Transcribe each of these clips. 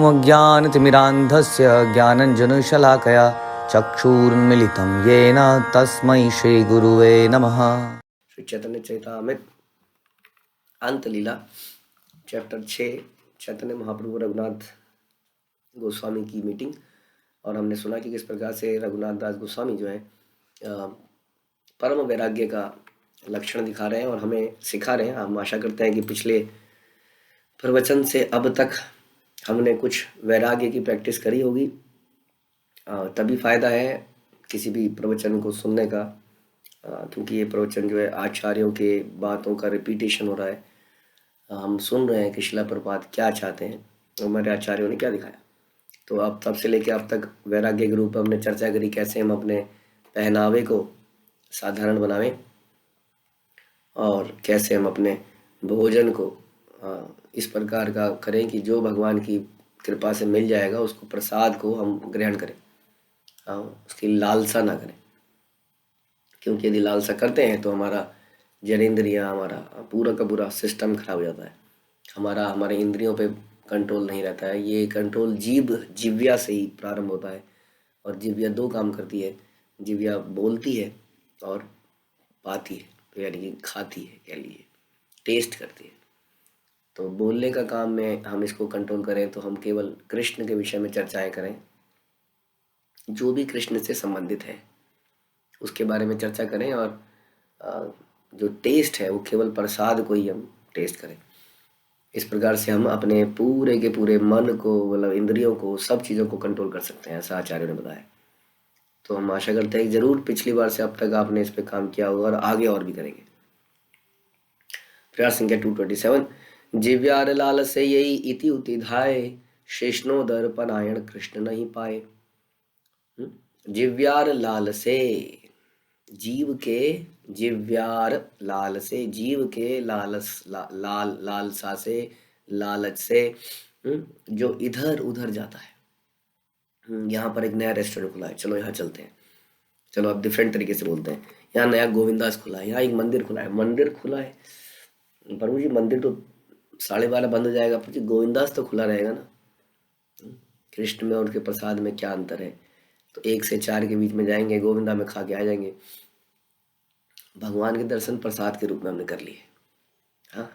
अज्ञानतिमिरान्धस्य ज्ञानञ्जनशलाकया चक्षुरुन्मिलितं येन तस्मै श्रीगुरुवे नमः। श्री चैतन्य चरितामृत अंत लीला चैप्टर 6 चैतन्य महाप्रभु रघुनाथ गोस्वामी की मीटिंग। और हमने सुना कि किस प्रकार से रघुनाथ दास गोस्वामी जो है परम वैराग्य का लक्षण दिखा रहे हैं और हमें सिखा रहे हैं। हम आशा करते हैं कि पिछले प्रवचन से अब तक हमने कुछ वैराग्य की प्रैक्टिस करी होगी। तभी फायदा है किसी भी प्रवचन को सुनने का, क्योंकि ये प्रवचन जो है आचार्यों के बातों का रिपीटेशन हो रहा है। हम सुन रहे हैं कि शिला प्रभुपाद क्या चाहते हैं, हमारे आचार्यों ने क्या दिखाया। तो अब तब से लेकर अब तक वैराग्य के रूप में हमने चर्चा करी कैसे हम अपने पहनावे को साधारण बनावें और कैसे हम अपने भोजन को इस प्रकार का करें कि जो भगवान की कृपा से मिल जाएगा उसको प्रसाद को हम ग्रहण करें, उसकी लालसा ना करें। क्योंकि यदि लालसा करते हैं तो हमारा जनेंद्रियाँ, हमारा पूरा का पूरा सिस्टम खराब हो जाता है। हमारे इंद्रियों पे कंट्रोल नहीं रहता है। ये कंट्रोल जिव्या से ही प्रारंभ होता है और जिव्या दो काम करती है। जिव्या बोलती है और पाती है, यानी कि खाती है, कह लीजिए टेस्ट करती है। तो बोलने का काम में हम इसको कंट्रोल करें तो हम केवल कृष्ण के विषय में चर्चाएं करें, जो भी कृष्ण से संबंधित है उसके बारे में चर्चा करें। और जो टेस्ट है वो केवल प्रसाद को ही हम टेस्ट करें। इस प्रकार से हम अपने पूरे के पूरे मन को, मतलब इंद्रियों को, सब चीज़ों को कंट्रोल कर सकते हैं, ऐसा आचार्य ने बताया। तो हम आशा करते हैं कि जरूर पिछली बार से अब तक आपने इस पे काम किया होगा और आगे और भी करेंगे। प्रयास संख्या 227। जिव्यार लाल से यही इति उति धाय, शेषनो दर्पनायण कृष्ण नहीं पाए। जिव्यार लाल से, जीव के जिव्यार लाल से, जीव के लालसा से, लालच से जो इधर उधर जाता है। यहाँ पर एक नया रेस्टोरेंट खुला है, चलो यहाँ चलते हैं। चलो अब डिफरेंट तरीके से बोलते हैं। यहाँ नया गोविंदास खुला है, यहाँ एक मंदिर खुला है। मंदिर खुला है प्रभु जी, मंदिर तो 12:30 बंद हो जाएगा, प्रभु जी गोविंदास तो खुला रहेगा ना। कृष्ण में और उनके प्रसाद में क्या अंतर है? तो 1 से 4 के बीच में जाएंगे, गोविंदा में खा के आ जाएंगे। भगवान के दर्शन प्रसाद के रूप में हमने कर लिए। हाँ,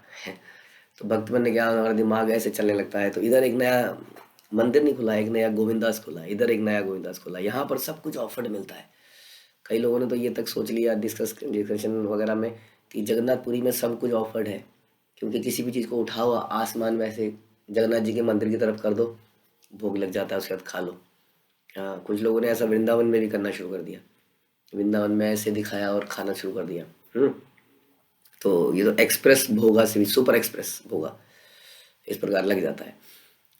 तो भक्त बनने के हमारा दिमाग ऐसे चलने लगता है। तो इधर एक नया मंदिर नहीं खुला है, एक नया गोविंदास खुला है, इधर एक नया गोविंदास खुला है। यहाँ पर सब कुछ ऑफर्ड मिलता है। कई लोगों ने तो ये तक सोच लिया डिस्कशन वगैरह में कि जगन्नाथपुरी में सब कुछ ऑफर्ड है, क्योंकि किसी भी चीज़ को उठाओ आसमान में ऐसे जगन्नाथ जी के मंदिर की तरफ कर दो, भोग लग जाता है, उसके बाद खा लो। हाँ, कुछ लोगों ने ऐसा वृंदावन में भी करना शुरू कर दिया। वृंदावन में ऐसे दिखाया और खाना शुरू कर दिया। तो ये तो एक्सप्रेस भोगा से भी सुपर एक्सप्रेस भोगा इस प्रकार लग जाता है।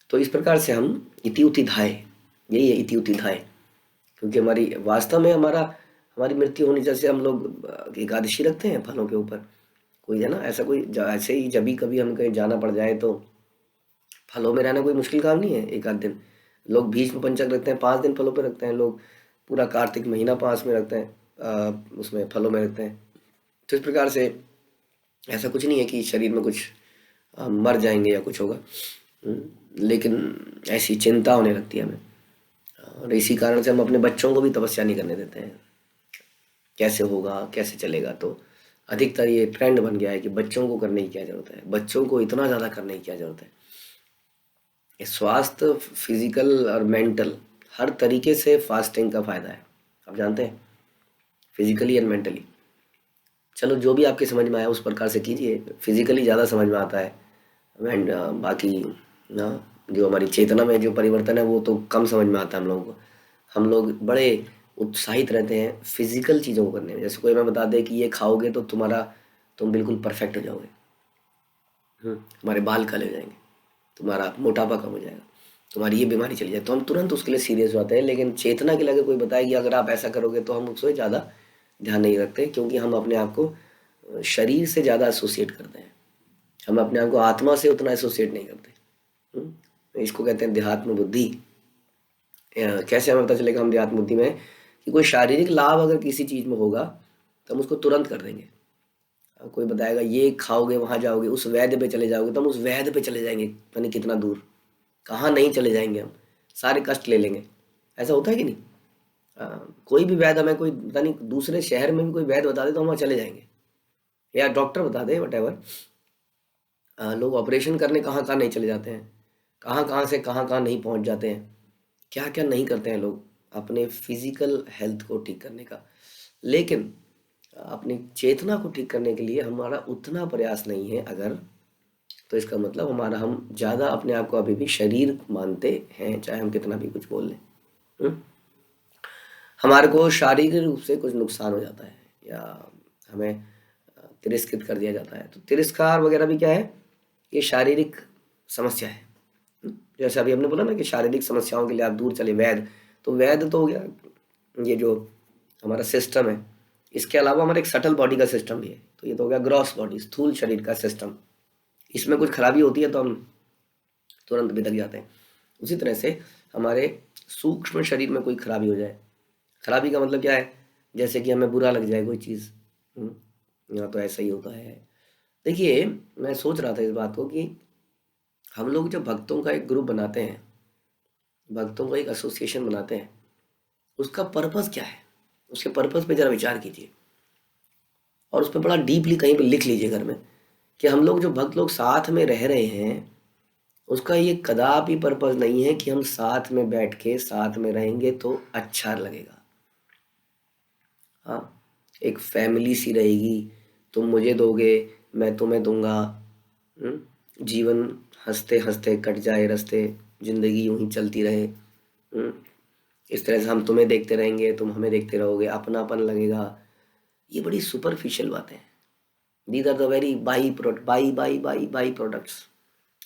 तो इस प्रकार से हम इति उति धाय, यही है इति उति धाय, क्योंकि हमारी वास्तव में हमारी मृत्यु होने जैसे हम लोग एकादशी रखते हैं फलों के ऊपर। कोई है ना ऐसा, कोई ऐसे ही जब भी कभी हम कहीं जाना पड़ जाए तो फलों में रहना कोई मुश्किल काम नहीं है। एक आध दिन लोग भीष्म पंचक रखते हैं, 5 दिन फलों पे रखते हैं लोग। पूरा कार्तिक महीना 5 में रखते हैं, उसमें फलों में रखते हैं। तो इस प्रकार से ऐसा कुछ नहीं है कि शरीर में कुछ मर जाएंगे या कुछ होगा, लेकिन ऐसी चिंता होने लगती है हमें। और इसी कारण से हम अपने बच्चों को भी तपस्या नहीं करने देते हैं। कैसे होगा, कैसे चलेगा? तो अधिकतर ये ट्रेंड बन गया है कि बच्चों को करने की क्या जरूरत है, बच्चों को इतना ज़्यादा करने की क्या जरूरत है। स्वास्थ्य फिजिकल और मेंटल हर तरीके से फास्टिंग का फायदा है, आप जानते हैं, फिजिकली एंड मेंटली। चलो जो भी आपके समझ में आया उस प्रकार से कीजिए। फिजिकली ज़्यादा समझ में आता है, एंड बाकी ना जो हमारी चेतना में जो परिवर्तन है वो तो कम समझ में आता है हम लोगों को। हम लोग बड़े उत्साहित रहते हैं फिजिकल चीज़ों को करने में। जैसे कोई मैं बता दे कि ये खाओगे तो तुम बिल्कुल परफेक्ट हो जाओगे, तुम्हारे बाल काले हो जाएंगे, तुम्हारा मोटापा कम हो जाएगा, तुम्हारी ये बीमारी चली जाए, तो हम तुरंत उसके लिए सीरियस हो जाते हैं। लेकिन चेतना के लिए अगर कोई बताए कि अगर आप ऐसा करोगे तो हम उससे ज़्यादा ध्यान नहीं रखते, क्योंकि हम अपने आप को शरीर से ज़्यादा एसोसिएट करते हैं। हम अपने आप को आत्मा से उतना एसोसिएट नहीं करते। इसको कहते हैं देहात्म बुद्धि। कैसे हमें पता चलेगा हम देहात्म बुद्धि में? कि कोई शारीरिक लाभ अगर किसी चीज़ में होगा तो हम उसको तुरंत कर देंगे। कोई बताएगा ये खाओगे वहाँ जाओगे, उस वैद्य पे चले जाओगे, तो हम उस वैद्य पे चले जाएंगे, यानी कितना दूर, कहाँ नहीं चले जाएंगे हम, सारे कष्ट ले लेंगे। ऐसा होता है कि नहीं? कोई भी वैद्य हमें कोई पता नहीं दूसरे शहर में भी कोई वैद्य बता दे तो हम वहाँ चले जाएंगे, या डॉक्टर बता दे वट एवर। लोग ऑपरेशन करने कहाँ कहाँ नहीं चले जाते हैं, कहाँ कहाँ से कहाँ कहाँ नहीं पहुँच जाते हैं, क्या क्या नहीं करते हैं लोग अपने फिजिकल हेल्थ को ठीक करने का। लेकिन अपनी चेतना को ठीक करने के लिए हमारा उतना प्रयास नहीं है अगर, तो इसका मतलब हमारा हम ज़्यादा अपने आप को अभी भी शरीर मानते हैं, चाहे हम कितना भी कुछ बोल लें। हम्म? हमारे को शारीरिक रूप से कुछ नुकसान हो जाता है या हमें तिरस्कृत कर दिया जाता है, तो तिरस्कार वगैरह भी क्या है, ये शारीरिक समस्या है। जैसे अभी हमने बोला ना कि शारीरिक समस्याओं के लिए आप दूर चले वैद्य, तो वैद्य तो हो गया ये जो हमारा सिस्टम है। इसके अलावा हमारा एक सटल बॉडी का सिस्टम भी है, तो ये तो हो गया ग्रॉस बॉडी, स्थूल शरीर का सिस्टम। इसमें कुछ खराबी होती है तो हम तुरंत बिदक जाते हैं। उसी तरह से हमारे सूक्ष्म शरीर में कोई खराबी हो जाए, खराबी का मतलब क्या है, जैसे कि हमें बुरा लग जाए कोई चीज़, यहाँ तो ऐसा ही होता है। देखिए, मैं सोच रहा था इस बात को कि हम लोग जब भक्तों का एक ग्रुप बनाते हैं, भक्तों का एक एसोसिएशन बनाते हैं, उसका पर्पस क्या है, उसके पर्पस पे जरा विचार कीजिए और उस पर बड़ा डीपली कहीं पे लिख लीजिए घर में कि हम लोग जो भक्त लोग साथ में रह रहे हैं, उसका ये कदापि पर्पस नहीं है कि हम साथ में बैठ के साथ में रहेंगे तो अच्छा लगेगा। हाँ, एक फैमिली सी रहेगी, तुम मुझे दोगे मैं तुम्हें दूंगा, जीवन हंसते हंसते कट जाए रास्ते, जिंदगी यूं ही चलती रहे। इस तरह से हम तुम्हें देखते रहेंगे, तुम हमें देखते रहोगे, अपनापन लगेगा। ये बड़ी सुपरफिशियल बातें हैं। These are the very by products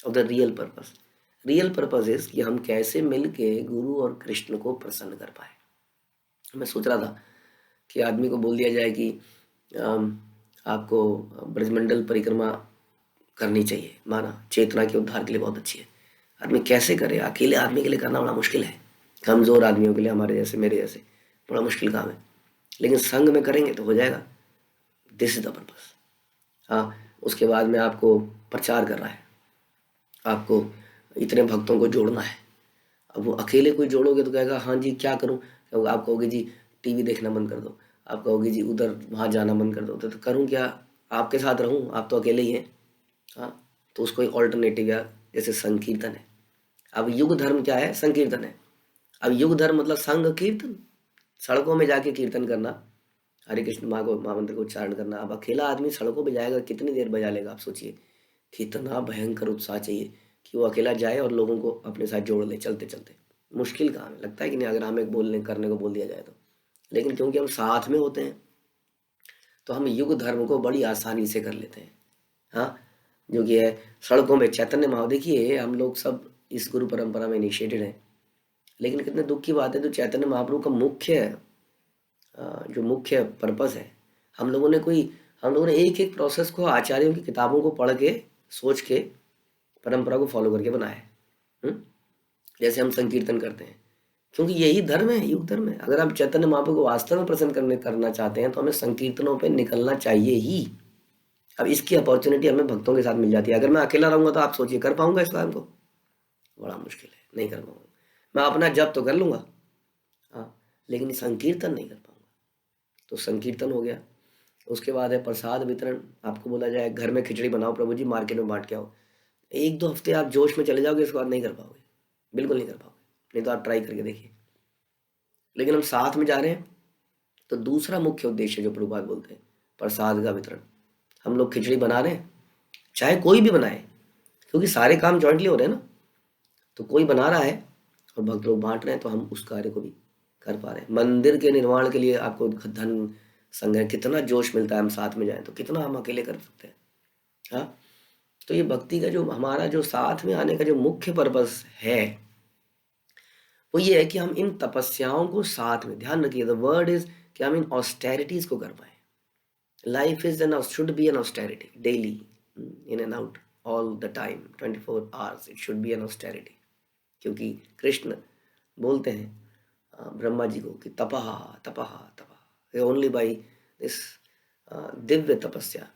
of the real purpose. Real purpose is कि हम कैसे मिल के गुरु और कृष्ण को प्रसन्न कर पाए। मैं सोच रहा था कि आदमी को बोल दिया जाए कि आपको ब्रजमंडल परिक्रमा करनी चाहिए, माना चेतना के उद्धार के लिए बहुत अच्छी है, आदमी कैसे करे? अकेले आदमी के लिए करना बड़ा मुश्किल है, कमज़ोर आदमियों के लिए, हमारे जैसे मेरे जैसे, बड़ा मुश्किल काम है। लेकिन संग में करेंगे तो हो जाएगा। This is the purpose. हाँ, उसके बाद में आपको प्रचार कर रहा है, आपको इतने भक्तों को जोड़ना है। अब वो अकेले कोई जोड़ोगे तो कहेगा हाँ जी क्या करूँ, तो आप कहोगे जी टीवी देखना बंद कर दो, आप कहोगे जी उधर वहाँ जाना बंद कर दो, तो करूँ क्या, आपके साथ रहूँ, आप तो अकेले ही हैं। हाँ, तो उसको एक ऑल्टरनेटिव या जैसे संकीर्तन है। अब युग धर्म क्या है? संकीर्तन है। अब युग धर्म मतलब संग कीर्तन, सड़कों में जाके कीर्तन करना, हरे कृष्ण महामंत्र को उच्चारण करना। अब अकेला आदमी सड़कों पे जाएगा, कितनी देर बजा लेगा? आप सोचिए, कितना भयंकर उत्साह चाहिए कि वो अकेला जाए और लोगों को अपने साथ जोड़ ले चलते चलते। मुश्किल काम है, लगता है कि नहीं, अगर हमें बोलने करने को बोल दिया जाए तो। लेकिन क्योंकि हम साथ में होते हैं तो हम युग धर्म को बड़ी आसानी से कर लेते हैं। हाँ, जो कि है सड़कों में चैतन्य महाव। देखिए, हम लोग सब इस गुरु परंपरा में इनिशिएटेड हैं, लेकिन कितने दुख की बात है, जो चैतन्य महाप्रभु का जो मुख्य पर्पस है, हम लोगों ने एक एक प्रोसेस को आचार्यों की किताबों को पढ़ के सोच के परंपरा को फॉलो करके बनाया है। जैसे हम संकीर्तन करते हैं, क्योंकि यही धर्म है, युग धर्म है। अगर आप चैतन्य महाप्रभु को वास्तव में प्रसन्न करना चाहते हैं तो हमें संकीर्तनों पे निकलना चाहिए ही। अब इसकी अपॉर्चुनिटी हमें भक्तों के साथ मिल जाती है। अगर मैं अकेला रहूंगा तो आप सोचिए, कर पाऊंगा इस काम को? बड़ा मुश्किल है, नहीं कर पाऊंगा। मैं अपना जप तो कर लूंगा, हाँ, लेकिन संकीर्तन नहीं कर पाऊंगा। तो संकीर्तन हो गया। उसके बाद है प्रसाद वितरण। आपको बोला जाए घर में खिचड़ी बनाओ प्रभु जी, मार्केट में बांट के आओ, एक दो हफ्ते आप जोश में चले जाओगे, इसके बाद नहीं कर पाओगे, बिल्कुल नहीं कर पाओगे। नहीं तो आप ट्राई करके देखिए। लेकिन हम साथ में जा रहे हैं तो दूसरा मुख्य उद्देश्य जो प्रभुपाद बोलते हैं, प्रसाद का वितरण। हम लोग खिचड़ी बना रहे हैं, चाहे कोई भी बनाए, क्योंकि सारे काम जॉइंटली हो रहे हैं ना, तो कोई बना रहा है और भक्त लोग बांट रहे हैं, तो हम उस कार्य को भी कर पा रहे हैं। मंदिर के निर्माण के लिए आपको धन संग्रह, कितना जोश मिलता है हम साथ में जाएं, तो कितना हम अकेले कर सकते हैं। हाँ, तो ये भक्ति का जो हमारा जो साथ में आने का जो मुख्य पर्पस है, वो ये है कि हम इन तपस्याओं को साथ में, ध्यान रखिए द वर्ड इज, कि हम इन ऑस्टेरिटीज को कर पाए। Life is an should be an austerity daily, in and out, all the time, 24 hours it should be an austerity. क्योंकि कृष्ण बोलते हैं ब्रह्मा जी को कि तपहा तपहा तपहा, ओनली बाई दिस दिव्य तपस्या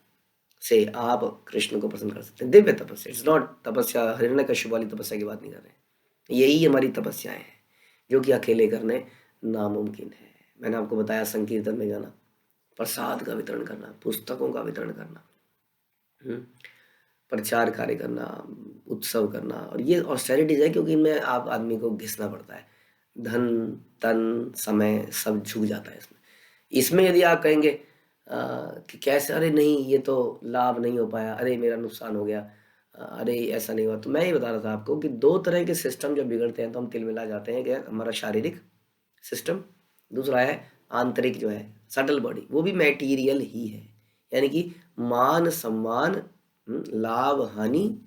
से आप कृष्ण को प्रसन्न कर सकते हैं। दिव्य तपस्या, इट्स नॉट तपस्या हिरण्यकश्यप वाली तपस्या की बात नहीं कर रहे हैं। यही हमारी तपस्याएं हैं जो कि अकेले करने नामुमकिन है। मैंने आपको बताया संकीर्तन में जाना, प्रसाद का वितरण करना, पुस्तकों का वितरण करना, प्रचार कार्य करना, उत्सव करना, और ये ऑस्टेरिटीज है क्योंकि इनमें आप आदमी को घिसना पड़ता है। धन, तन, समय सब झुक जाता है इसमें। इसमें यदि आप कहेंगे कि कैसे, अरे नहीं ये तो लाभ नहीं हो पाया, अरे मेरा नुकसान हो गया, अरे ऐसा नहीं हुआ, तो मैं ये बता रहा था आपको कि दो तरह के सिस्टम जब बिगड़ते हैं तो हम तिलमिला जाते हैं। कि हमारा शारीरिक सिस्टम, दूसरा है आंतरिक जो है सटल बॉडी, वो भी मैटीरियल ही है। यानी कि मान सम्मान, लाभ हानि,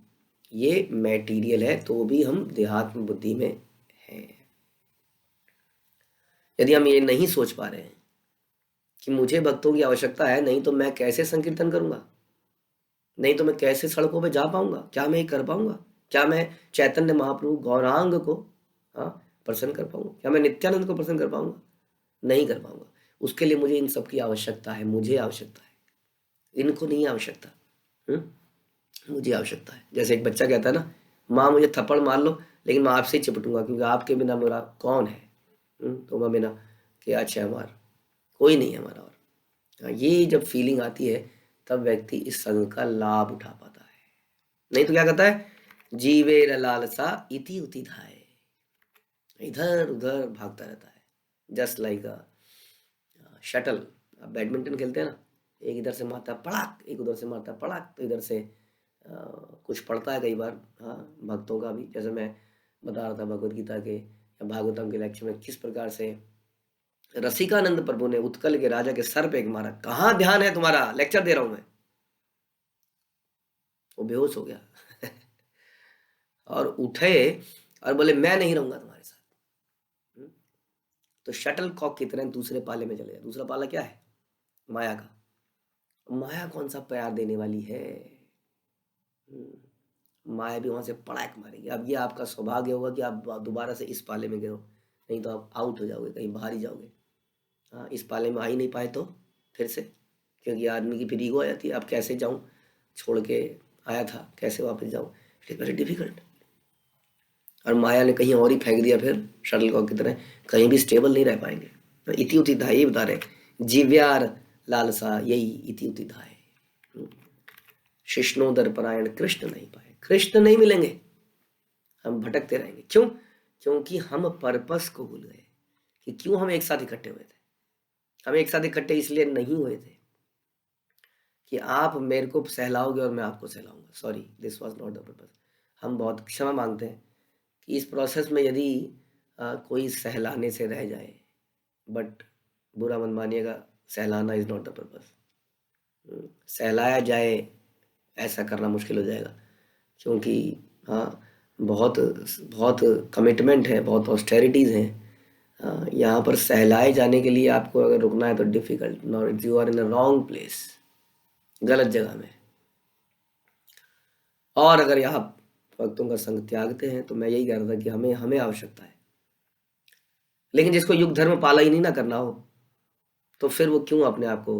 ये मैटीरियल है, तो भी हम देहात्म बुद्धि में हैं। यदि हम ये नहीं सोच पा रहे हैं कि मुझे भक्तों की आवश्यकता है, नहीं तो मैं कैसे संकीर्तन करूंगा, नहीं तो मैं कैसे सड़कों पे जा पाऊंगा, क्या मैं ये कर पाऊंगा, क्या मैं चैतन्य महाप्रभु गौरांग को प्रसन्न कर पाऊंगा, क्या मैं नित्यानंद को प्रसन्न कर पाऊंगा, नहीं कर पाऊंगा। उसके लिए मुझे इन सब की आवश्यकता है, मुझे आवश्यकता है, इनको नहीं आवश्यकता। मुझे आवश्यकता है। जैसे एक बच्चा कहता है ना, माँ मुझे थप्पड़ मार लो लेकिन मैं आपसे ही चिपटूंगा क्योंकि आपके बिना मेरा कौन है, तो मैं बिना के अच्छा हमारा कोई नहीं है हमारा। और ये जब फीलिंग आती है तब व्यक्ति इस संग का लाभ उठा पाता है। नहीं तो क्या कहता है, जीवेर लालसा इति उति धाय, इधर उधर भागता रहता है। जस्ट लाइक अ शटल, आप बैडमिंटन खेलते हैं ना, एक इधर से मारता है पड़ाक, एक उधर से मारता है पड़ाक, तो इधर से कुछ पड़ता है कई बार। हाँ, भक्तों का भी, जैसे मैं बता रहा था भगवद गीता के या भागवतम के लेक्चर में, किस प्रकार से रसिकानंद प्रभु ने उत्कल के राजा के सर पे एक मारा। कहाँ ध्यान है तुम्हारा, लेक्चर दे रहा हूं मैं। वो बेहोश हो गया और उठे और बोले मैं नहीं रहूंगा तुम्हारे साथ। तो शटल कॉक की तरह दूसरे पाले में चले गए। दूसरा पाला क्या है, माया का। माया कौन सा प्यार देने वाली है, माया भी वहां से पड़ाक मारेगी। अब ये आपका सौभाग्य होगा कि आप दोबारा से इस पाले में गिरो, नहीं तो आप आउट हो जाओगे, कहीं बाहर ही जाओगे। हाँ, इस पाले में आ ही नहीं पाए तो फिर से, क्योंकि आदमी की फिर ईगो आ जाती है, अब कैसे जाऊं, छोड़ के आया था कैसे वापस जाऊं, इट इज वेरी डिफिकल्ट। और माया ने कहीं और ही फेंक दिया, फिर शटल कॉक की तरह कहीं भी स्टेबल नहीं रह पाएंगे। तो इति उति धाय बता रहे, जीव्यार लालसा यही इति उति धाय। शिष्णोदर परायण कृष्ण नहीं पाए, कृष्ण नहीं मिलेंगे, हम भटकते रहेंगे। क्यों? क्योंकि हम पर्पस को भूल गए कि क्यों हम एक साथ इकट्ठे हुए थे। हम एक साथ इकट्ठे इसलिए नहीं हुए थे कि आप मेरे को सहलाओगे और मैं आपको सहलाऊंगा। Sorry, this was not the purpose. हम बहुत क्षमा मांगते हैं कि इस प्रोसेस में यदि कोई सहलाने से रह जाए, बट बुरा मत मानिएगा, सहलाना इज नॉट द पर्पस। सहलाया जाए ऐसा करना मुश्किल हो जाएगा, क्योंकि हाँ, बहुत बहुत कमिटमेंट है, बहुत ऑस्टेरिटीज़ हैं। यहाँ पर सहलाए जाने के लिए आपको अगर रुकना है तो difficult, not, you are in a wrong place, गलत जगह में। और अगर यहाँ भक्तों का संग त्यागते हैं तो मैं यही कह रहा था कि हमें हमें आवश्यकता है। लेकिन जिसको युग धर्म पाला ही नहीं ना करना हो, तो फिर वो क्यों अपने आप को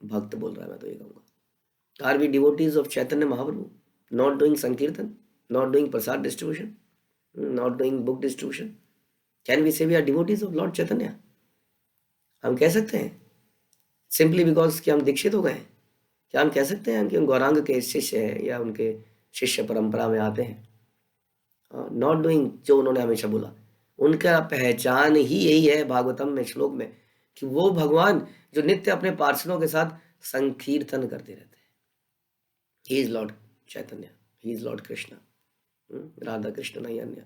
भक्त बोल रहा है, मैं तो ये कहूँगा। Are we devotees of Chaitanya Mahaprabhu, not doing sankirtan, not doing prasad distribution, not doing book distribution? Can we say we are devotees of lord Chaitanya? हम कह सकते हैं सिंपली बिकॉज कि हम दीक्षित हो गए हैं? क्या हम कह सकते हैं कि हम गौरांग के शिष्य हैं या उनके शिष्य परंपरा में आते हैं? नॉट डूइंग, जो उन्होंने हमेशा बोला, उनका पहचान ही यही है भागवतम में श्लोक में, कि वो भगवान जो नित्य अपने पार्षदों के साथ संकीर्तन करते रहते हैं। He is Lord Chaitanya, he is Lord Krishna, Radha Krishna नहीं अन्य।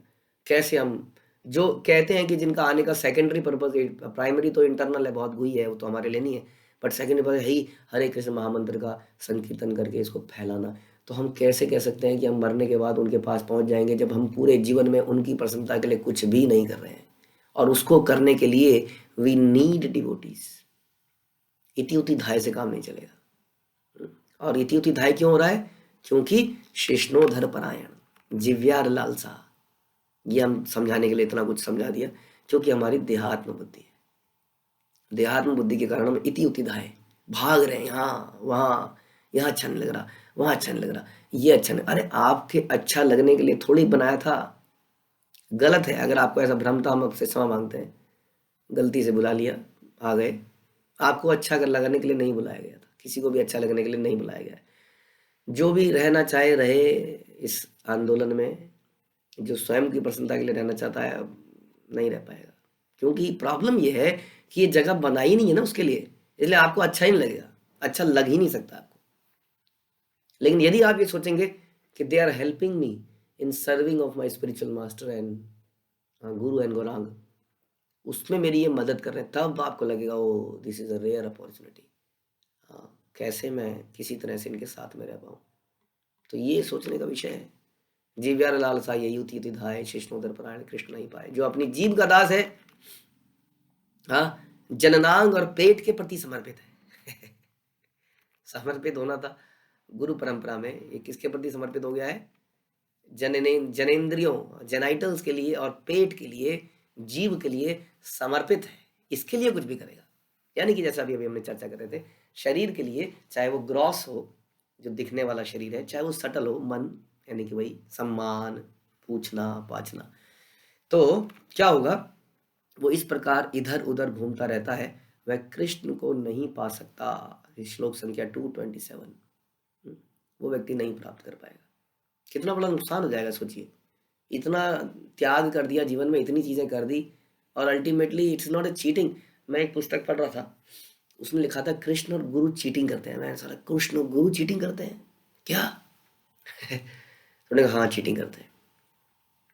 कैसे हम जो कहते हैं कि जिनका आने का सेकेंडरी पर्पज, प्राइमरी तो इंटरनल है, बहुत हुई है, वो तो हमारे लिए नहीं है, बट सेकेंडरी पर्पज है ही हरे कृष्ण महामंत्र का संकीर्तन करके इसको फैलाना। तो हम कैसे कह सकते हैं कि हम मरने के बाद उनके पास पहुंच जाएंगे, जब हम पूरे जीवन में उनकी प्रसन्नता के लिए कुछ भी नहीं कर रहे हैं? और उसको करने के लिए वी नीड डिवोटीज। इति उति धाय से काम नहीं चलेगा। और इति उति धाय क्यों हो रहा है? क्योंकि शिष्णोधर परायण, जिव्यार लालसा, ये हम समझाने के लिए इतना कुछ समझा दिया, क्योंकि हमारी देहात्म बुद्धि है। देहात्म बुद्धि के कारण हम इति उति धाय भाग रहे हैं, यहाँ वहाँ, यहाँ अच्छा नहीं लग रहा, वहाँ अच्छा नहीं लग रहा, ये अच्छा नहीं। अरे आपके अच्छा लगने के लिए थोड़ी बनाया था। गलत है। अगर आपको ऐसा भ्रम था, हम आपसे क्षमा मांगते हैं, गलती से बुला लिया, आ गए। आपको अच्छा लगाने के लिए नहीं बुलाया गया था, किसी को भी अच्छा लगने के लिए नहीं बुलाया गया है। जो भी रहना चाहे रहे इस आंदोलन में, जो स्वयं की प्रसन्नता के लिए रहना चाहता है अब नहीं रह पाएगा, क्योंकि प्रॉब्लम ये है कि ये जगह बनाई नहीं है ना उसके लिए, इसलिए आपको अच्छा ही नहीं लगेगा, अच्छा लग ही नहीं सकता आपको। लेकिन यदि आप ये सोचेंगे कि they are helping me in serving of my spiritual master and guru and Gauranga, उसमें मेरी ये मदद कर रहे हैं, तब आपको लगेगा oh this is a rare opportunity. हाँ, कैसे मैं किसी तरह से इनके साथ में रह पाऊँ। तो ये सोचने का विषय है। जीव्यार लालसा यही युति युति धाय, शिष्णोदर परायण कृष्ण नहीं पाए। जो अपनी जीव का दास है, हाँ, जननांग और पेट के प्रति समर्पित है। समर्पित होना था गुरु परंपरा में, ये किसके प्रति समर्पित हो गया है? जनेंद्रियों, जेनाइटल्स के लिए और पेट के लिए, जीव के लिए समर्पित है। इसके लिए कुछ भी करेगा। यानी कि जैसा अभी अभी हमने चर्चा कर रहे थे, शरीर के लिए, चाहे वो ग्रॉस हो, जो दिखने वाला शरीर है, चाहे वो सटल हो, मन, यानी कि वही सम्मान, पूछना पाछना, तो क्या होगा, वो इस प्रकार इधर उधर घूमता रहता है, वह कृष्ण को नहीं पा सकता। श्लोक संख्या 227, वो व्यक्ति नहीं प्राप्त कर पाएगा। कितना बड़ा नुकसान हो जाएगा सोचिए। इतना त्याग कर दिया जीवन में, इतनी चीजें कर दी, और ultimately it's not a cheating. मैं एक पुस्तक पढ़ रहा था, उसमें लिखा था कृष्ण और गुरु चीटिंग करते हैं। मैं सारा, कृष्ण और गुरु चीटिंग करते हैं क्या? उन्होंने कहा हाँ चीटिंग करते हैं।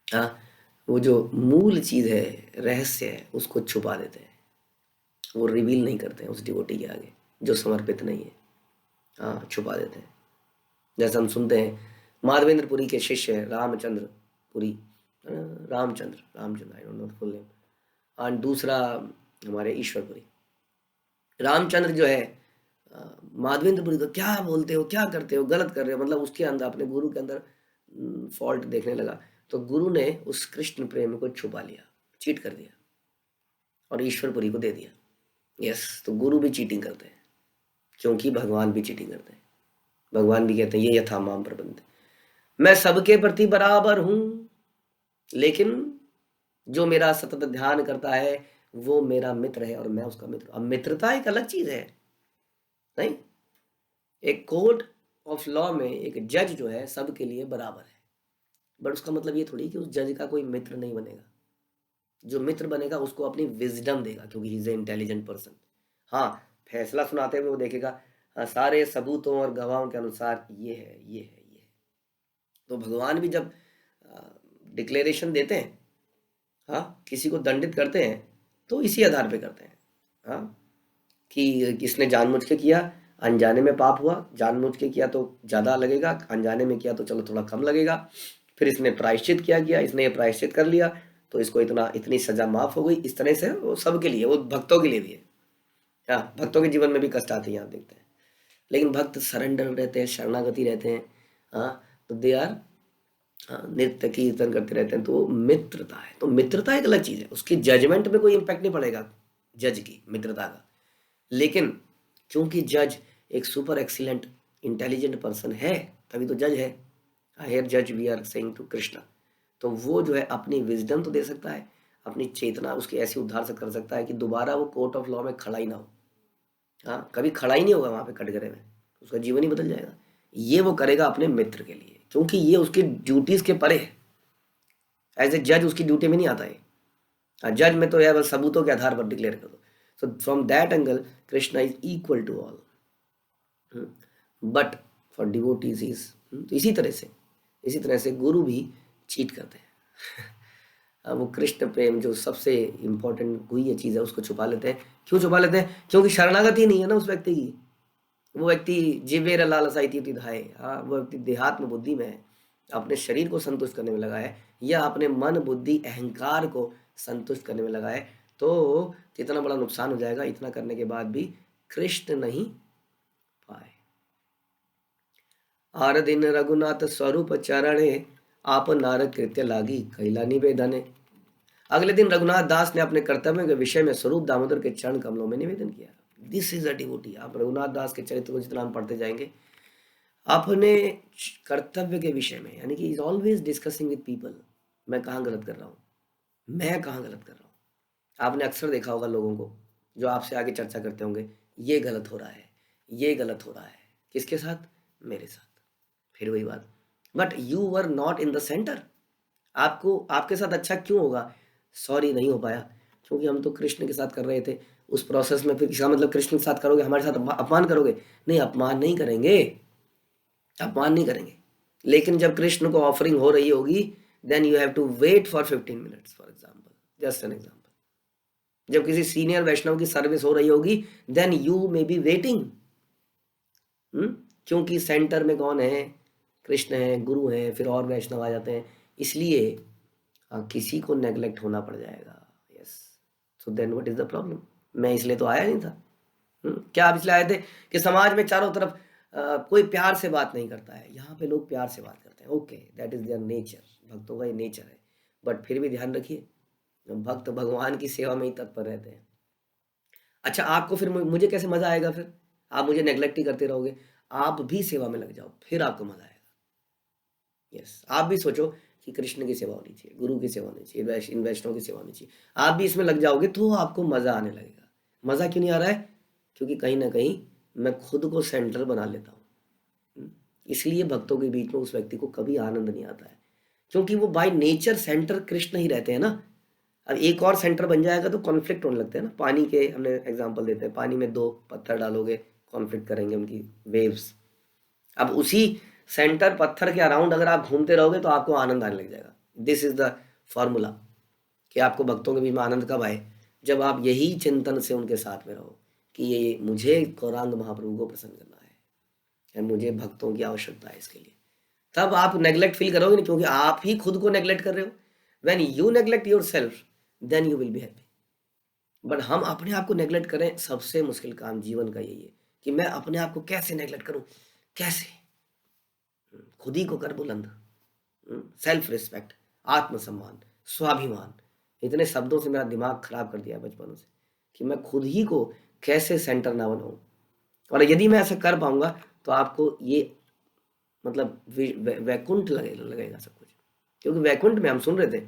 हाँ, वो जो मूल चीज है, रहस्य है, उसको छुपा देते हैं, वो रिवील नहीं करते हैं उस डिवोटी के आगे जो समर्पित नहीं है। हाँ, छुपा देते हैं। जैसे हम सुनते हैं माधवेंद्र पुरी के शिष्य Ramchandra Puri, Ramchandra I don't know full name, और दूसरा हमारे ईश्वरपुरी। रामचंद्र जो है माधवेंद्र पुरी को क्या बोलते हो, क्या करते हो, गलत कर रहे हो, मतलब उसके अंदर, अपने गुरु के अंदर फॉल्ट देखने लगा। तो गुरु ने उस कृष्ण प्रेम को छुपा लिया, चीट कर दिया और ईश्वरपुरी को दे दिया। यस, तो गुरु भी चीटिंग करते हैं, क्योंकि भगवान भी चीटिंग करते हैं। भगवान भी कहते हैं ये यथा माम प्रबंध, मैं सबके प्रति बराबर हूं, लेकिन जो मेरा सतत ध्यान करता है वो मेरा मित्र है और मैं उसका मित्र। अब मित्रता एक अलग चीज है, नहीं? एक कोर्ट ऑफ लॉ में एक जज जो है सबके लिए बराबर है, बट उसका मतलब ये थोड़ी कि उस जज का कोई मित्र नहीं बनेगा। जो मित्र बनेगा उसको अपनी विजडम देगा, क्योंकि he is a intelligent person. हाँ, फैसला सुनाते हुए वो देखेगा सारे सबूतों और गवाहों के अनुसार ये है, ये है, ये है। तो भगवान भी जब डिक्लेरेशन देते हैं, हाँ, किसी को दंडित करते हैं, तो इसी आधार पे करते हैं। हाँ, कि किसने जानबूझ के किया, अनजाने में पाप हुआ, जानबूझ के किया तो ज़्यादा लगेगा, अनजाने में किया तो चलो थोड़ा कम लगेगा। फिर इसने प्रायश्चित किया, इसने ये प्रायश्चित कर लिया तो इसको इतनी सजा माफ हो गई। इस तरह से वो सबके लिए, वो भक्तों के लिए भी है। हाँ, भक्तों के जीवन में भी कष्ट आते हैं, यहाँ देखते हैं। लेकिन भक्त सरेंडर रहते हैं, शरणागति रहते हैं, हाँ, तो दे आर, हाँ, नृत्य कीर्तन करते रहते हैं, तो वो मित्रता है। तो मित्रता एक अलग चीज है, उसकी जजमेंट में कोई इंपैक्ट नहीं पड़ेगा जज की मित्रता का। लेकिन क्योंकि जज एक सुपर एक्सीलेंट इंटेलिजेंट पर्सन है, तभी तो जज है। हियर जज we are saying to Krishna. तो वो जो है अपनी विजडम तो दे सकता है, अपनी चेतना उसकी ऐसी उद्धार से कर सकता है कि दोबारा वो कोर्ट ऑफ लॉ में खड़ा ही ना हो। हाँ, कभी खड़ा ही नहीं होगा वहां पे कटघरे में, उसका जीवन ही बदल जाएगा। ये वो करेगा अपने मित्र के लिए, क्योंकि ये उसकी ड्यूटीज के परे है। एज ए जज उसकी ड्यूटी में नहीं आता है। जज में तो है बस सबूतों के आधार पर डिक्लेयर कर दो। So from that angle Krishna is equal to all, but for devotees is, तो इसी तरह से गुरु भी चीट करते हैं। वो कृष्ण प्रेम जो सबसे इंपॉर्टेंट गुह्य चीज है उसको छुपा लेते हैं। क्यों छुपा लेते हैं? क्योंकि शरणागति नहीं है ना उस व्यक्ति की। वो व्यक्ति जीवेर लालसा इति धाय, हाँ, वो व्यक्ति देहात्म बुद्धि में है, अपने शरीर को संतुष्ट करने में लगा है, या अपने मन बुद्धि अहंकार को संतुष्ट करने में लगा है। तो कितना बड़ा नुकसान हो जाएगा इतना करने के बाद भी कृष्ण नहीं पाए। आर दिन रघुनाथ स्वरूप चरणे, आप नारद कृत्य लागी कैला निवेदने। अगले दिन रघुनाथ दास ने अपने कर्तव्य के विषय में स्वरूप दामोदर के चरण कमलों में निवेदन किया। This is a devotee. आप रघुनाथ दास के चरित्र को जितना हम पढ़ते जाएंगे, अपने कर्तव्य के विषय में, यानी कि is always discussing with people. मैं कहाँ गलत कर रहा हूँ, मैं कहाँ गलत कर रहा हूँ? आपने अक्सर देखा होगा लोगों को जो आपसे आगे चर्चा करते होंगे, ये गलत हो रहा है, ये गलत हो रहा है। किसके साथ? मेरे साथ। फिर वही बात, but you were not in the centre. आपको आपके साथ अच्छा क्यों होगा? सॉरी नहीं हो पाया, क्योंकि हम तो कृष्ण के साथ कर रहे थे। उस प्रोसेस में फिर इसका मतलब कृष्ण के साथ करोगे, हमारे साथ अपमान करोगे? नहीं, अपमान नहीं करेंगे, अपमान नहीं करेंगे। लेकिन जब कृष्ण को ऑफरिंग हो रही होगी, then you have to wait for 15 minutes, for example, just an example. जब किसी सीनियर वैष्णव की सर्विस हो रही होगी, then you may be waiting. क्योंकि सेंटर में कौन है? कृष्ण है, गुरु है, फिर और वैष्णव आ जाते हैं, इसलिए किसी को नेग्लेक्ट होना पड़ जाएगा। Yes, so then what is the problem? मैं इसलिए तो आया नहीं था। क्या आप इसलिए आए थे कि समाज में चारों तरफ कोई प्यार से बात नहीं करता है? यहाँ पे लोग प्यार से बात करते हैं, okay, that is their nature, भक्तों का ये नेचर है। बट फिर भी ध्यान रखिए, भक्त भगवान की सेवा में ही तत्पर रहते हैं। अच्छा, आपको फिर मुझे कैसे मजा आएगा? फिर आप मुझे नेग्लेक्ट ही करते रहोगे। आप भी सेवा में लग जाओ, फिर आपको मजा आएगा। यस, आप भी सोचो कि कृष्ण की सेवा होनी चाहिए, गुरु की सेवा होनी चाहिए, इन वैष्णव की सेवा होनी चाहिए। आप भी इसमें लग जाओगे तो आपको मजा आने लगेगा। मजा क्यों नहीं आ रहा है? क्योंकि कहीं ना कहीं मैं खुद को सेंटर बना लेता हूँ। इसलिए भक्तों के बीच में उस व्यक्ति को कभी आनंद नहीं आता है, क्योंकि वो बाय नेचर सेंटर कृष्ण ही रहते हैं ना। अब एक और सेंटर बन जाएगा तो कॉन्फ्लिक्ट होने लगते हैं ना। पानी के हमने एग्जांपल देते हैं, पानी में 2 पत्थर डालोगे, कॉन्फ्लिक्ट करेंगे उनकी वेव्स। अब उसी सेंटर पत्थर के अराउंड अगर आप घूमते रहोगे तो आपको आनंद आने लग जाएगा। दिस इज द फॉर्मूला कि आपको भक्तों के बीच में आनंद कब आए? जब आप यही चिंतन से उनके साथ में रहो कि ये मुझे गौरांग महाप्रभु को प्रसन्न करना है, या मुझे भक्तों की आवश्यकता है इसके लिए। तब आप नेग्लेक्ट फील करोगे नहीं, क्योंकि आप ही खुद को नेग्लेक्ट कर रहे हो। When you neglect yourself, then you will be happy. But हम अपने आप को नेग्लेक्ट करें, सबसे मुश्किल काम जीवन का यही है कि मैं अपने आप को कैसे नेग्लेक्ट करूं, कैसे? खुद ही को कर बुलंद। सेल्फ रिस्पेक्ट, आत्मसम्मान, स्वाभिमान, इतने शब्दों से मेरा दिमाग खराब कर दिया बचपन से कि मैं खुद ही को कैसे सेंटर ना बनाऊं। और यदि मैं ऐसा कर पाऊंगा तो आपको ये मतलब वैकुंठ लगेगा सब कुछ। क्योंकि वैकुंठ में हम सुन रहे थे,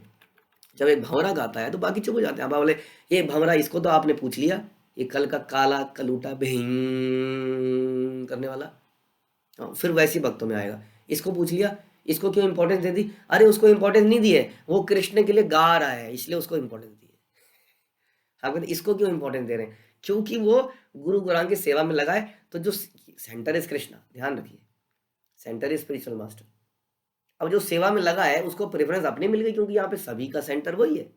जब एक भंवरा गाता है तो बाकी चुप हो जाते हैं। आप बोले ये भंवरा, इसको तो आपने पूछ लिया, ये कल का काला कलूटा भें करने वाला। फिर वैसी भक्तों में आएगा, इसको पूछ लिया, इसको क्यों इंपॉर्टेंस दे दी? अरे उसको इंपॉर्टेंस नहीं दी है, वो कृष्ण के लिए गा रहा है इसलिए उसको इंपॉर्टेंस दी है। आप कहते इसको क्यों इंपॉर्टेंस दे रहे हैं? क्योंकि वो गुरु गुरांग की सेवा में लगा है। तो जो सेंटर इज कृष्णा, ध्यान रखिए, सेंटर इज स्पिरिचुअल मास्टर। अब जो सेवा में लगा है उसको प्रेफरेंस अपनी मिल गई, क्योंकि यहाँ पे सभी का सेंटर वही है।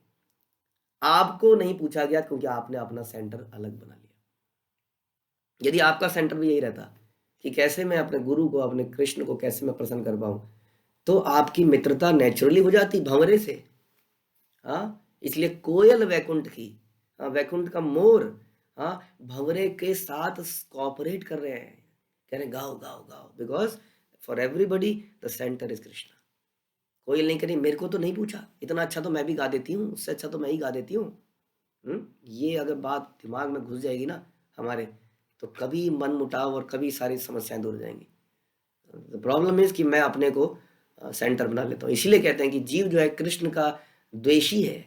आपको नहीं पूछा गया क्योंकि आपने अपना सेंटर अलग बना लिया। यदि आपका सेंटर भी यही रहता कि कैसे मैं अपने गुरु को, अपने कृष्ण को कैसे मैं प्रसन्न कर पाऊं, तो आपकी मित्रता नेचुरली हो जाती भंवरे से। हाँ, इसलिए कोयल वैकुंठ की, वैकुंठ का मोर, हाँ, भंवरे के साथ कॉपरेट कर रहे हैं, कह रहे गाओ गाओ गाओ, because for everybody the centre is Krishna. कोयल नहीं करी, मेरे को तो नहीं पूछा, इतना अच्छा तो मैं भी गा देती हूँ, उससे अच्छा तो मैं ही गा देती हूँ। ये अगर बात दिमाग में घुस जाएगी ना हमारे, तो कभी मन मुटाव और कभी सारी समस्याएं दूर हो जाएंगी। प्रॉब्लम इज कि मैं अपने को सेंटर बना लेता हूँ। इसीलिए कहते हैं कि जीव जो है कृष्ण का द्वेषी है,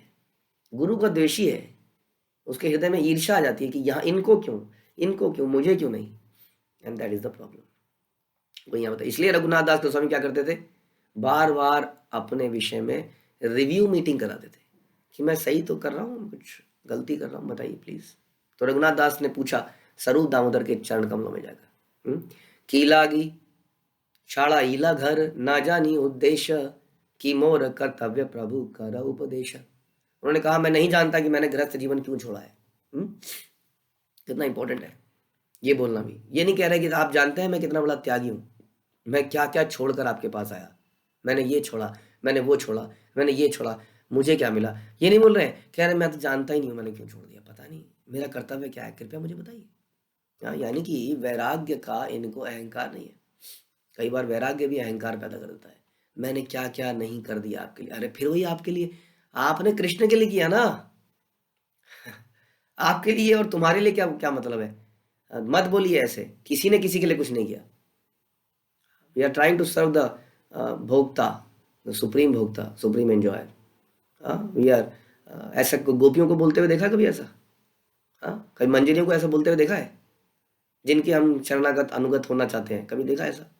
गुरु का द्वेषी है। उसके हृदय में ईर्ष्या आ जाती है कि यहाँ इनको क्यों, मुझे क्यों नहीं। And that is the problem. वो यहाँ बताया। इसलिए रघुनाथ दास गोस्वामी क्या करते थे? बार बार अपने विषय में रिव्यू मीटिंग कराते थे कि मैं सही तो कर रहा हूँ, कुछ गलती कर रहा हूँ, बताइए प्लीज। तो रघुनाथ दास ने पूछा स्वरूप दामोदर के चरण कमलों में जाकर, कीलागी शाला ईला घर ना जानी उद्देश्य की मोर कर्तव्य प्रभु कर उपदेश। उन्होंने कहा मैं नहीं जानता कि मैंने गृहस्थ जीवन क्यों छोड़ा है। कितना इंपॉर्टेंट है ये बोलना भी। ये नहीं कह रहे कि आप जानते हैं मैं कितना बड़ा त्यागी हूं, मैं क्या क्या छोड़कर आपके पास आया, मैंने ये छोड़ा, मैंने वो छोड़ा, मैंने ये छोड़ा, मुझे क्या मिला, ये नहीं बोल रहे हैं। कह रहे मैं तो जानता ही नहीं हूं मैंने क्यों छोड़ दिया, पता नहीं मेरा कर्तव्य क्या है, कृपया मुझे बताइए। यानी कि वैराग्य का इनको अहंकार नहीं है। कई बार वैराग्य भी अहंकार पैदा कर देता है, मैंने क्या क्या नहीं कर दिया आपके लिए। अरे फिर वही आपके लिए, आपने कृष्ण के लिए किया ना, आपके लिए और तुम्हारे लिए क्या क्या मतलब है? मत बोलिए ऐसे, किसी ने किसी के लिए कुछ नहीं किया। We are trying to serve the bhokta, the supreme bhokta, supreme enjoyer. We are ऐसा गोपियों को बोलते हुए देखा कभी ऐसा? हाँ, कभी मंजरियों को ऐसा बोलते हुए देखा है, जिनके हम शरणागत अनुगत होना चाहते हैं? कभी देखा ऐसा?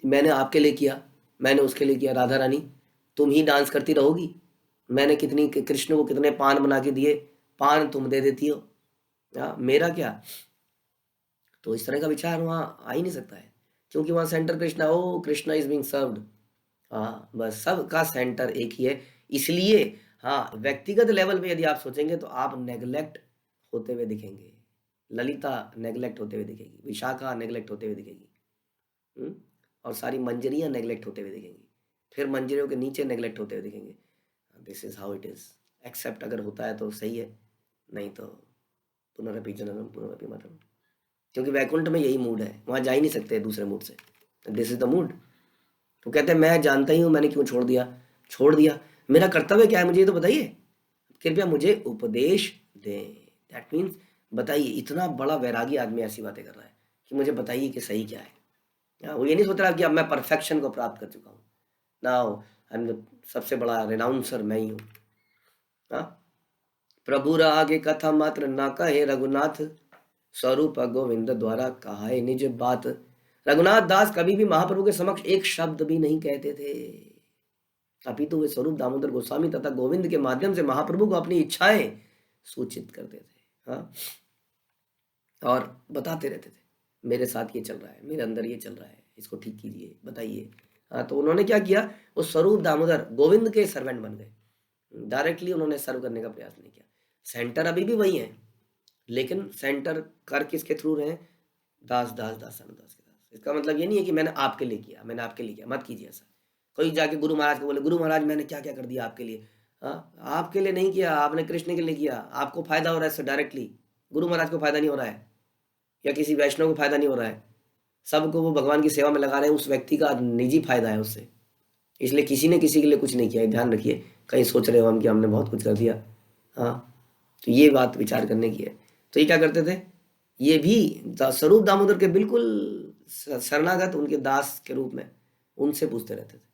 मैंने आपके लिए किया, मैंने उसके लिए किया। राधा रानी तुम ही डांस करती रहोगी, मैंने कितनी कृष्ण को कितने पान बना के दिए, पान तुम दे देती हो, मेरा क्या? तो इस तरह का विचार वहाँ आ ही नहीं सकता है, क्योंकि वहाँ centre Krishna, oh Krishna is being served. हाँ, बस सबका सेंटर एक ही है। इसलिए हाँ, व्यक्तिगत लेवल पे यदि आप सोचेंगे तो आप नेग्लेक्ट होते हुए दिखेंगे। ललिता नेग्लेक्ट होते हुए दिखेगी, विशाखा नेग्लेक्ट होते हुए दिखेगी, और सारी मंजरियाँ नेग्लेक्ट होते हुए दिखेंगी, फिर मंजरियों के नीचे नेग्लेक्ट होते हुए दिखेंगे। This is how it is. Except अगर होता है तो सही है, नहीं तो पुनरपि जननम पुनरपि मरणम। क्योंकि वैकुंठ में यही मूड है, वहाँ जा ही नहीं सकते दूसरे मूड से। This is the mood. तो कहते हैं मैं जानता ही हूँ मैंने क्यों छोड़ दिया, मेरा कर्तव्य क्या है मुझे ये तो बताइए, कृपया मुझे उपदेश दें। दैट मीन्स बताइए। इतना बड़ा वैरागी आदमी ऐसी बातें कर रहा है कि मुझे बताइए कि सही क्या है। वो ये नहीं सोच रहा कि अब मैं परफेक्शन को प्राप्त कर चुका हूँ, नाउ आई एम सबसे बड़ा रिनाउंसर मैं ही हूँ। प्रभु आगे कथा मात्र ना कहे रघुनाथ, स्वरूप गोविंद द्वारा कहा है निज बात। रघुनाथ दास कभी भी महाप्रभु के समक्ष एक शब्द भी नहीं कहते थे, अपितु वे स्वरूप दामोदर गोस्वामी तथा गोविंद के माध्यम से महाप्रभु को अपनी इच्छाएं सूचित करते थे। हाँ, और बताते रहते थे मेरे साथ ये चल रहा है, मेरे अंदर ये चल रहा है, इसको ठीक कीजिए, बताइए। हाँ, तो उन्होंने क्या किया, वो स्वरूप दामोदर गोविंद के सर्वेंट बन गए। डायरेक्टली उन्होंने सर्व करने का प्रयास नहीं किया। सेंटर अभी भी वही है, लेकिन सेंटर कर किसके थ्रू रहे? दास दास दास दास के दास। इसका मतलब ये नहीं है कि मैंने आपके लिए किया, मैंने आपके लिए किया, मत कीजिए ऐसा। कोई जाके गुरु महाराज को बोले गुरु महाराज मैंने क्या क्या कर दिया आपके लिए। हाँ, आपके लिए नहीं किया, आपने कृष्ण के लिए किया। आपको फायदा हो रहा है इससे डायरेक्टली, गुरु महाराज को फायदा नहीं हो रहा है, या किसी वैष्णव को फायदा नहीं हो रहा है। सबको वो भगवान की सेवा में लगा रहे हैं, उस व्यक्ति का निजी फायदा है उससे। इसलिए किसी ने किसी के लिए कुछ नहीं किया, ध्यान रखिए। कहीं सोच रहे हो हम कि हमने बहुत कुछ कर दिया, हाँ, तो ये बात विचार करने की है। तो ये क्या करते थे, ये भी स्वरूप दामोदर के बिल्कुल शरणागत उनके दास के रूप में उनसे पूछते रहते थे।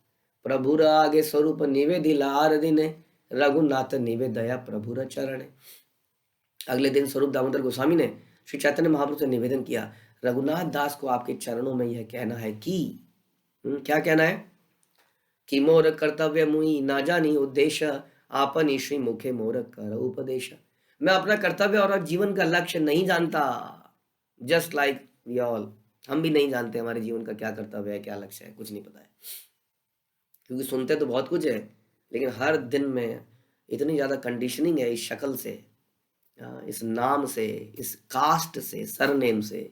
प्रभुर आगे स्वरूप निवेदी लार दिन, रघुनाथ निवेदया प्रभुर चरण। अगले दिन स्वरूप दामोदर गोस्वामी ने श्री चैतन्य महाप्रभु से निवेदन किया, रघुनाथ दास को आपके चरणों में यह कहना है कि क्या कहना है कि मोर कर्तव्य मुई ना जानी उद्देश्य, आपन श्री मुखे मोर कर उपदेश। मैं अपना कर्तव्य और जीवन का लक्ष्य नहीं जानता, जस्ट लाइक वी ऑल। हम भी नहीं जानते हमारे जीवन का क्या कर्तव्य है, क्या लक्ष्य है, कुछ नहीं पता है। क्योंकि सुनते तो बहुत कुछ है, लेकिन हर दिन में इतनी ज़्यादा कंडीशनिंग है इस शक्ल से, इस नाम से, इस कास्ट से, सरनेम से,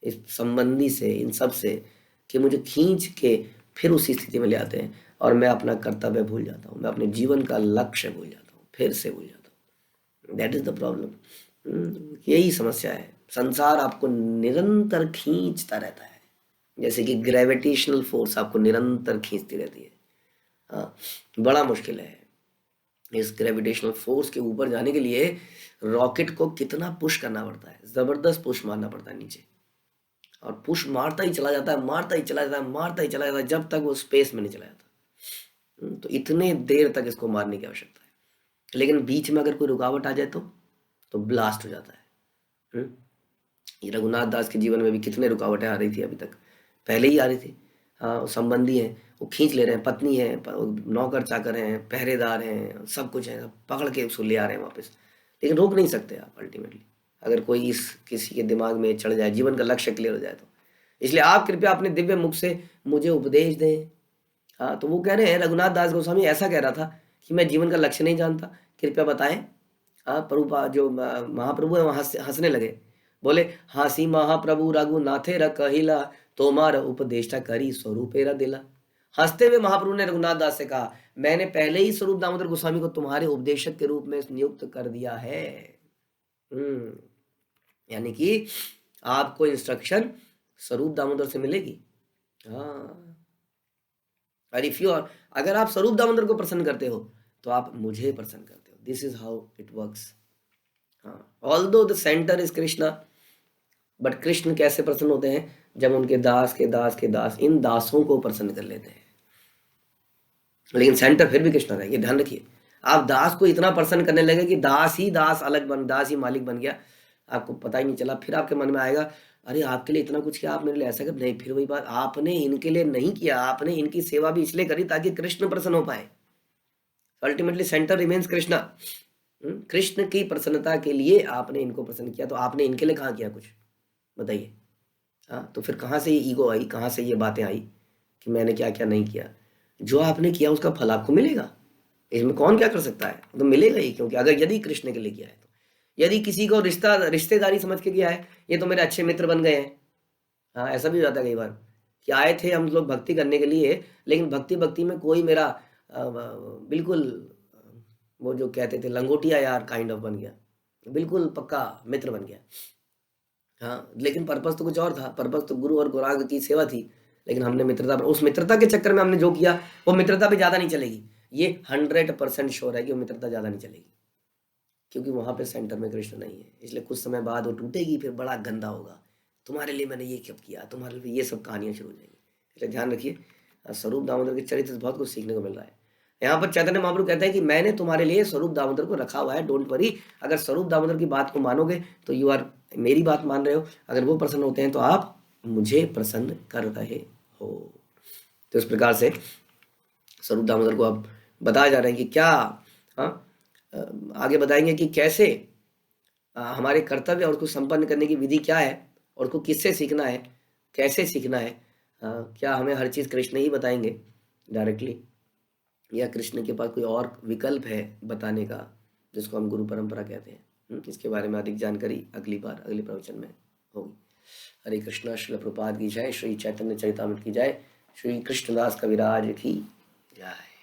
इस संबंधी से, इन सब से, कि मुझे खींच के फिर उसी स्थिति में ले आते हैं और मैं अपना कर्तव्य भूल जाता हूँ, मैं अपने जीवन का लक्ष्य भूल जाता हूँ, फिर से भूल जाता हूँ। That is the problem. यही समस्या है। संसार आपको निरंतर खींचता रहता है, जैसे कि ग्रेविटेशनल फोर्स आपको निरंतर खींचती रहती है। हाँ, बड़ा मुश्किल है इस ग्रेविटेशनल फोर्स के ऊपर जाने के लिए। रॉकेट को कितना पुश करना पड़ता है, जबरदस्त पुश मारना पड़ता है नीचे, और पुश मारता ही चला जाता है, मारता ही चला जाता है, मारता ही चला जाता है, जब तक वो स्पेस में नहीं चला जाता। तो इतने देर तक इसको मारने की आवश्यकता है। लेकिन बीच में अगर कोई रुकावट आ जाए तो ब्लास्ट हो जाता है। ये रघुनाथ दास के जीवन में भी कितने रुकावटें आ रही थी, अभी तक पहले ही आ रही थी। हाँ, संबंधी हैं, वो खींच ले रहे हैं, पत्नी है, नौकर चाकर हैं, पहरेदार हैं, सब कुछ है, सब पकड़ के उसको ले आ रहे हैं वापस। लेकिन रोक नहीं सकते आप अल्टीमेटली, अगर कोई इस किसी के दिमाग में चढ़ जाए, जीवन का लक्ष्य क्लियर हो जाए तो। इसलिए आप कृपया अपने दिव्य मुख से मुझे उपदेश दें। हाँ, तो वो कह रहे हैं, रघुनाथ दास गोस्वामी ऐसा कह रहा था कि मैं जीवन का लक्ष्य नहीं जानता, कृपया बताएं। हाँ, प्रभु जो महाप्रभु है वहाँ हंसने लगे, बोले हासी महाप्रभु रघुनाथे र कहिला, तोमार उपदेष्टा करी स्वरूपेरा दिला। हंसते हुए महाप्रभु ने रघुनाथ दास से कहा, मैंने पहले ही स्वरूप दामोदर गोस्वामी को तुम्हारे उपदेशक के रूप में नियुक्त कर दिया है। यानी कि आपको इंस्ट्रक्शन स्वरूप दामोदर से मिलेगी। हाँ, और इफ यू आर, अगर आप स्वरूप दामोदर को प्रसन्न करते हो तो आप मुझे प्रसन्न करते हो। This is how it works. Although the centre is Krishna, but Krishna कैसे प्रसन्न होते हैं? जब उनके दास के दास के दास इन दासों को प्रसन्न कर लेते हैं। लेकिन सेंटर फिर भी कृष्ण रहेगा, ये ध्यान रखिए। आप दास को इतना प्रसन्न करने लगे कि दास ही दास अलग बन, दास ही मालिक बन गया, आपको पता ही नहीं चला। फिर आपके मन में आएगा, अरे आपके लिए इतना कुछ किया, आप मेरे लिए ऐसा कर, नहीं, फिर वही बात, आपने इनके लिए नहीं किया, आपने इनकी सेवा भी इसलिए करी ताकि कृष्ण प्रसन्न हो पाए। Ultimately centre remains Krishna. Krishna की प्रसन्नता के लिए आपने इनको प्रसन्न किया, तो आपने इनके लिए कहाँ किया कुछ, बताइए। हाँ, तो फिर कहाँ से ये ईगो आई, कहाँ से ये बातें आई कि मैंने क्या क्या नहीं किया। जो आपने किया उसका फल आपको मिलेगा, इसमें कौन क्या कर सकता है, तो मिलेगा ही, क्योंकि अगर यदि कृष्ण के लिए किया है तो। यदि किसी को रिश्तेदारी समझ के किया है, ये तो मेरे अच्छे मित्र बन गए हैं, हाँ, ऐसा भी हो जाता है कई बार कि आए थे हम लोग भक्ति करने के लिए, लेकिन भक्ति भक्ति में कोई मेरा बिल्कुल वो जो कहते थे लंगोटिया यार काइंड ऑफ बन गया, बिल्कुल पक्का मित्र बन गया। हाँ, लेकिन पर्पस तो कुछ और था, पर्पस तो गुरु और गौरांग की सेवा थी, लेकिन हमने मित्रता, उस मित्रता के चक्कर में हमने जो किया वो मित्रता भी ज़्यादा नहीं चलेगी। ये 100% श्योर है कि वो मित्रता ज़्यादा नहीं चलेगी, क्योंकि वहाँ पे सेंटर में कृष्ण नहीं है, इसलिए कुछ समय बाद वो टूटेगी, फिर बड़ा गंदा होगा, तुम्हारे लिए मैंने ये कब किया, तुम्हारे लिए ये सब कहानियाँ शुरू हो जाएंगी। इसलिए ध्यान रखिए, स्वरूप दामोदर के चरित्र से बहुत कुछ सीखने को मिल रहा है। यहाँ पर चैतन्य महाप्रभु कहते हैं कि मैंने तुम्हारे लिए स्वरूप दामोदर को रखा हुआ है, डोंट वरी। अगर स्वरूप दामोदर की बात को मानोगे तो यू आर मेरी बात मान रहे हो, अगर वो प्रसन्न होते हैं तो आप मुझे प्रसन्न कर रहे हो। तो इस प्रकार से स्वरूप दामोदर को अब बताया जा रहा है कि क्या, हाँ, आगे बताएंगे कि कैसे हमारे कर्तव्य और उसको संपन्न करने की विधि क्या है, और उसको किससे सीखना है, कैसे सीखना है। क्या हमें हर चीज़ कृष्ण ही बताएंगे डायरेक्टली, या कृष्ण के पास कोई और विकल्प है बताने का, जिसको हम गुरु परंपरा कहते हैं। इसके बारे में अधिक जानकारी अगली बार अगले प्रवचन में होगी। हरे कृष्णा। श्रील प्रभुपाद की जय। श्री चैतन्य चरितामृत की जय। श्री कृष्णदास कविराज की जय।